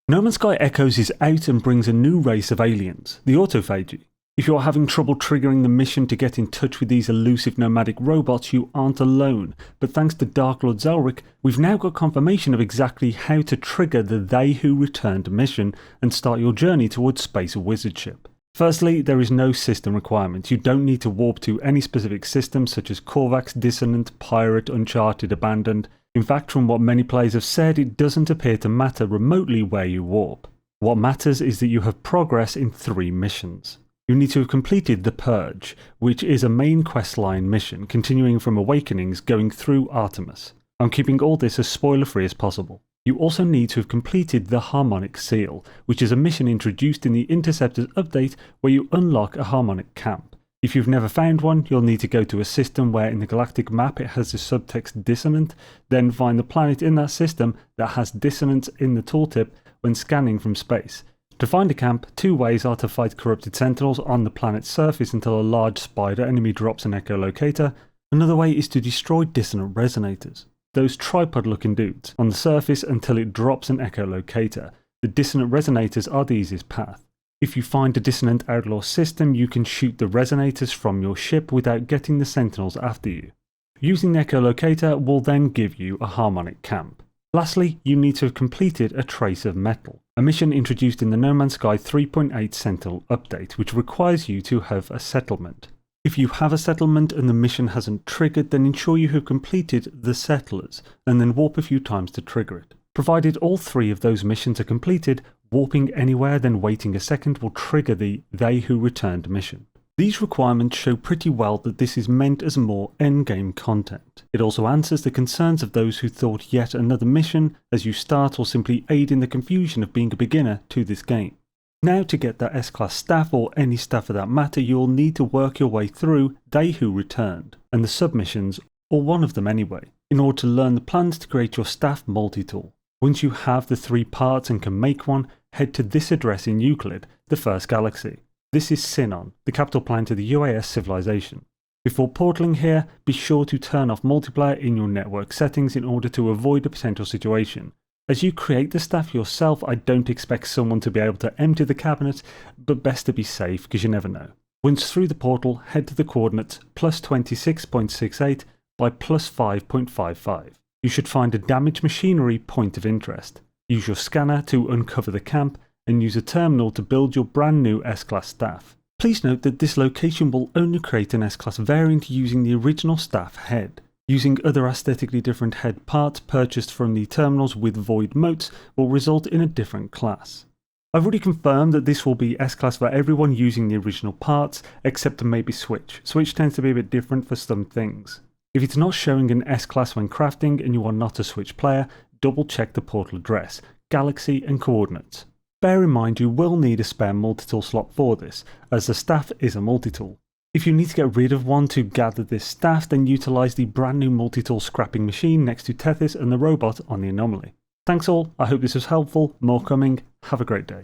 No Man's Sky Echoes is out and brings a new race of aliens, the Autophage. If you're having trouble triggering the mission to get in touch with these elusive nomadic robots, you aren't alone, but thanks to Dark Lord Zelric, we've now got confirmation of exactly how to trigger the They Who Returned mission and start your journey towards space wizardship. Firstly, there is no system requirement. You don't need to warp to any specific system such as Korvax, Dissonant, Pirate, Uncharted, Abandoned. In fact, from what many players have said, it doesn't appear to matter remotely where you warp. What matters is that you have progress in 3 missions. You need to have completed the Purge, which is a main questline mission continuing from Awakenings going through Artemis. I'm keeping all this as spoiler free as possible. You also need to have completed the Harmonic Seal, which is a mission introduced in the Interceptors update where you unlock a harmonic camp. If you've never found one, you'll need to go to a system where in the galactic map it has the subtext Dissonant, then find the planet in that system that has Dissonance in the tooltip when scanning from space. To find a camp, 2 ways are to fight corrupted sentinels on the planet's surface until a large spider enemy drops an echolocator. Another way is to destroy dissonant resonators, those tripod looking dudes, on the surface until it drops an echolocator. The dissonant resonators are the easiest path. If you find a dissonant outlaw system, you can shoot the resonators from your ship without getting the sentinels after you. Using the echolocator will then give you a harmonic camp. Lastly, you need to have completed a Trace of Metal, a mission introduced in the No Man's Sky 3.8 Sentinel update, which requires you to have a settlement. If you have a settlement and the mission hasn't triggered, then ensure you have completed the Settlers, and then warp a few times to trigger it. Provided all 3 of those missions are completed, warping anywhere then waiting a second will trigger the They Who Returned mission. These requirements show pretty well that this is meant as more endgame content. It also answers the concerns of those who thought yet another mission as you start will simply aid in the confusion of being a beginner to this game. Now to get that S-Class staff or any staff for that matter, you will need to work your way through They Who Returned and the submissions, or one of them anyway, in order to learn the plans to create your staff multi-tool. Once you have the 3 parts and can make one, head to this address in Euclid, the first galaxy. This is Sinon, the capital planet of the UAS civilization. Before portaling here, be sure to turn off multiplayer in your network settings in order to avoid a potential situation. As you create the staff yourself, I don't expect someone to be able to empty the cabinet, but best to be safe because you never know. Once through the portal, head to the coordinates plus 26.68 by plus 5.55. You should find a damaged machinery point of interest. Use your scanner to uncover the camp and use a terminal to build your brand new S-Class staff. Please note that this location will only create an S-Class variant using the original staff head. Using other aesthetically different head parts purchased from the terminals with void motes will result in a different class. I've already confirmed that this will be S-Class for everyone using the original parts, except maybe Switch. Switch tends to be a bit different for some things. If it's not showing an S-Class when crafting and you are not a Switch player, double check the portal address, galaxy and coordinates. Bear in mind you will need a spare multi-tool slot for this, as the staff is a multi-tool. If you need to get rid of one to gather this staff, then utilise the brand new multi-tool scrapping machine next to Tethys and the robot on the anomaly. Thanks all, I hope this was helpful, more coming, have a great day.